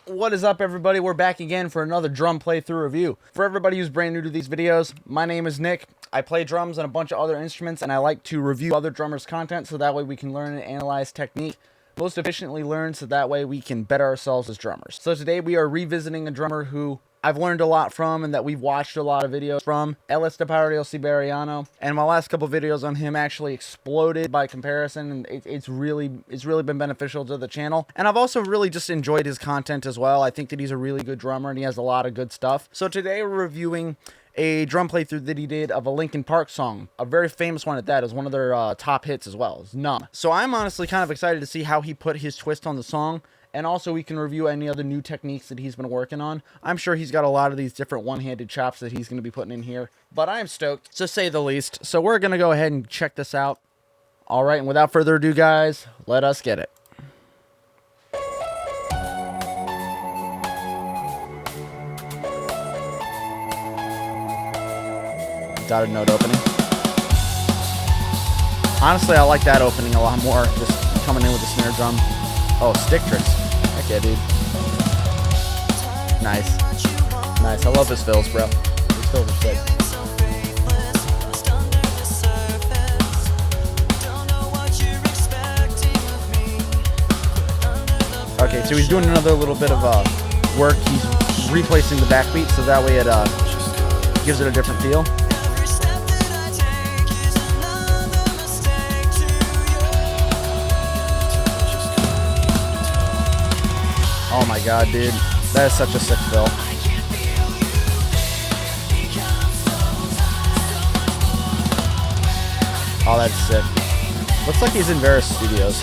What is up, everybody? We're back again for another drum playthrough review. For everybody who's brand new to these videos, my name is Nick. I play drums and a bunch of other instruments, and I like to review other drummers' content so that way we can learn and analyze technique most efficiently learned, so that way we can better ourselves as drummers. So today we are revisiting a drummer who I've learned a lot from and that we've watched a lot of videos from, Estepario Siberiano. And my last couple videos on him actually exploded by comparison, and it's really been beneficial to the channel. And I've also really just enjoyed his content as well. I think that he's a really good drummer and he has a lot of good stuff. So today we're reviewing a drum playthrough that he did of a Linkin Park song, a very famous one at that. Is one of their top hits as well. It's Numb. So I'm honestly kind of excited to see how he put his twist on the song, and also we can review any other new techniques that he's been working on. I'm sure he's got a lot of these different one-handed chops that he's going to be putting in here, but I am stoked, to say the least. So we're going to go ahead and check this out. All right, and without further ado, guys, let us get it. Dotted note opening. Honestly, I like that opening a lot more, just coming in with the snare drum. Oh, stick tricks. Heck yeah, dude. Nice. Nice. I love his fills, bro. His fills are sick. Okay, so he's doing another little bit of work. He's replacing the backbeat, so that way it gives it a different feel. Oh my god, dude. That is such a sick fill. Oh, that's sick. Looks like he's in various studios.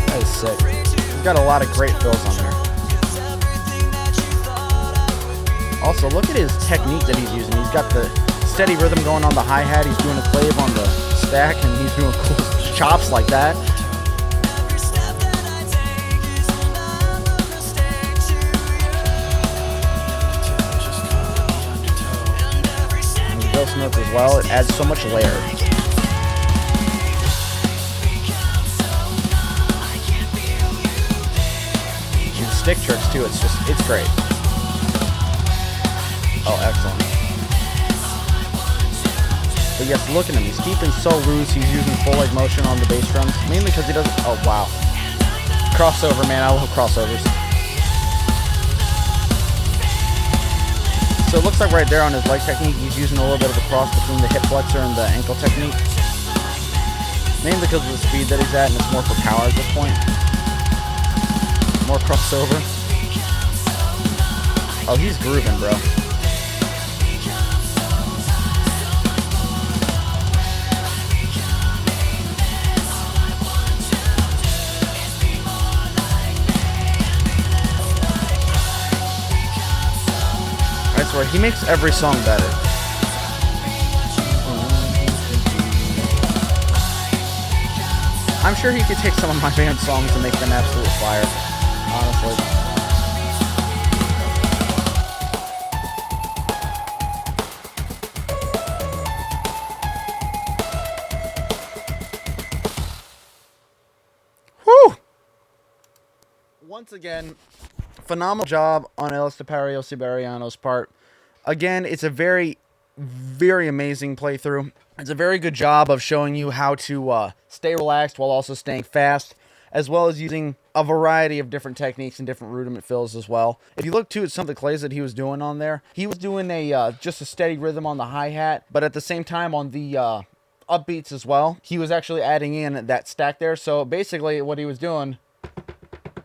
That is sick. He's got a lot of great fills on there. Also, look at his technique that he's using. He's got the steady rhythm going on the hi-hat. He's doing a clave on the stack, and he's doing cool chops like that. And the ghost notes as well. It adds so much layer. And stick tricks too. It's great. Oh, excellent. But yes, look at him. He's keeping so loose. He's using full leg motion on the bass drums. Mainly because he doesn't... Oh, wow. Crossover, man. I love crossovers. So it looks like right there on his leg technique, he's using a little bit of a cross between the hip flexor and the ankle technique. Mainly because of the speed that he's at, and it's more for power at this point. More crossover. Oh, he's grooving, bro. I swear, he makes every song better. I'm sure he could take some of my band songs and make them absolute fire, honestly. Whew! Once again, phenomenal job on Estepario Siberiano's part. Again, it's a very, very amazing playthrough. It's a very good job of showing you how to stay relaxed while also staying fast, as well as using a variety of different techniques and different rudiment fills as well. If you look too at some of the clays that he was doing on there, he was doing just a steady rhythm on the hi-hat, but at the same time on the upbeats as well, he was actually adding in that stack there. So basically what he was doing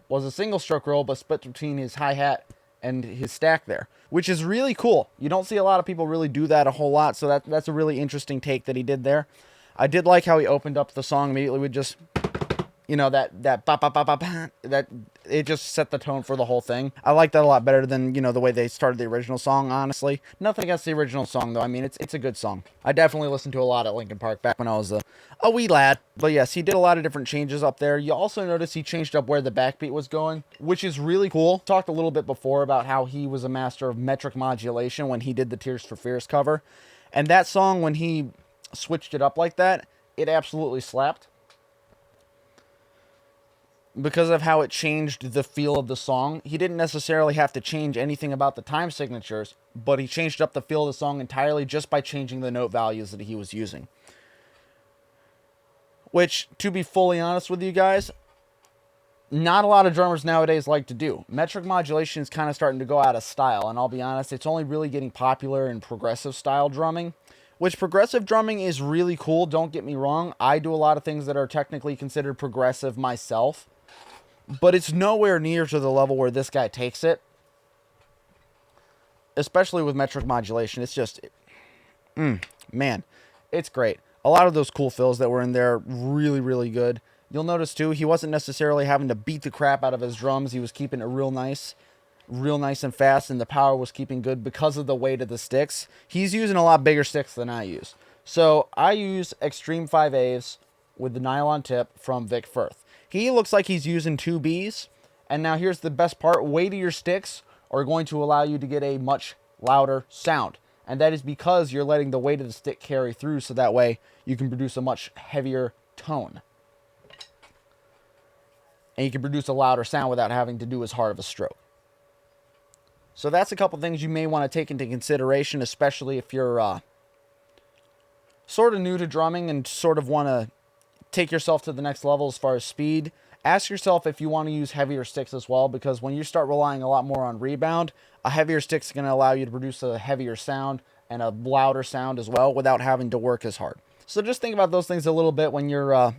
was a single stroke roll, but split between his hi-hat and his stack there, which is really cool. You don't see a lot of people really do that a whole lot, so that's a really interesting take that he did there. I did like how he opened up the song immediately with just, you know, that ba ba ba ba ba, that it just set the tone for the whole thing. I like that a lot better than, you know, the way they started the original song, honestly. Nothing against the original song, though. I mean, it's a good song. I definitely listened to a lot at Linkin Park back when I was a wee lad. But yes, he did a lot of different changes up there. You also notice he changed up where the backbeat was going, which is really cool. Talked a little bit before about how he was a master of metric modulation when he did the Tears for Fears cover. And that song, when he switched it up like that, it absolutely slapped. Because of how it changed the feel of the song. He didn't necessarily have to change anything about the time signatures, but he changed up the feel of the song entirely just by changing the note values that he was using. Which, to be fully honest with you guys, not a lot of drummers nowadays like to do. Metric modulation is kind of starting to go out of style, and I'll be honest, it's only really getting popular in progressive style drumming. Which progressive drumming is really cool, don't get me wrong. I do a lot of things that are technically considered progressive myself. But it's nowhere near to the level where this guy takes it. Especially with metric modulation. It's just... man, it's great. A lot of those cool fills that were in there, really, really good. You'll notice, too, he wasn't necessarily having to beat the crap out of his drums. He was keeping it real nice and fast, and the power was keeping good because of the weight of the sticks. He's using a lot bigger sticks than I use. So, I use Extreme 5A's with the nylon tip from Vic Firth. He looks like he's using 2Bs. And now here's the best part. Weightier sticks are going to allow you to get a much louder sound. And that is because you're letting the weight of the stick carry through, so that way you can produce a much heavier tone. And you can produce a louder sound without having to do as hard of a stroke. So that's a couple things you may want to take into consideration, especially if you're sort of new to drumming and sort of want to take yourself to the next level as far as speed. Ask yourself if you want to use heavier sticks as well, because when you start relying a lot more on rebound, a heavier stick is going to allow you to produce a heavier sound and a louder sound as well without having to work as hard. So just think about those things a little bit when you're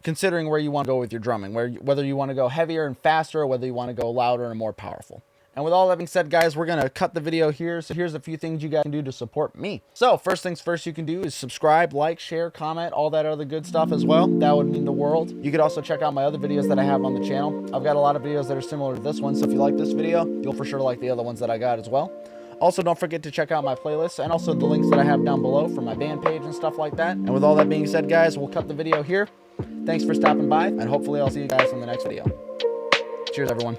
considering where you want to go with your drumming, whether you want to go heavier and faster or whether you want to go louder and more powerful. And with all that being said, guys, we're going to cut the video here. So here's a few things you guys can do to support me. So first things first you can do is subscribe, like, share, comment, all that other good stuff as well. That would mean the world. You could also check out my other videos that I have on the channel. I've got a lot of videos that are similar to this one. So if you like this video, you'll for sure like the other ones that I got as well. Also, don't forget to check out my playlists and also the links that I have down below for my band page and stuff like that. And with all that being said, guys, we'll cut the video here. Thanks for stopping by, and hopefully I'll see you guys in the next video. Cheers, everyone.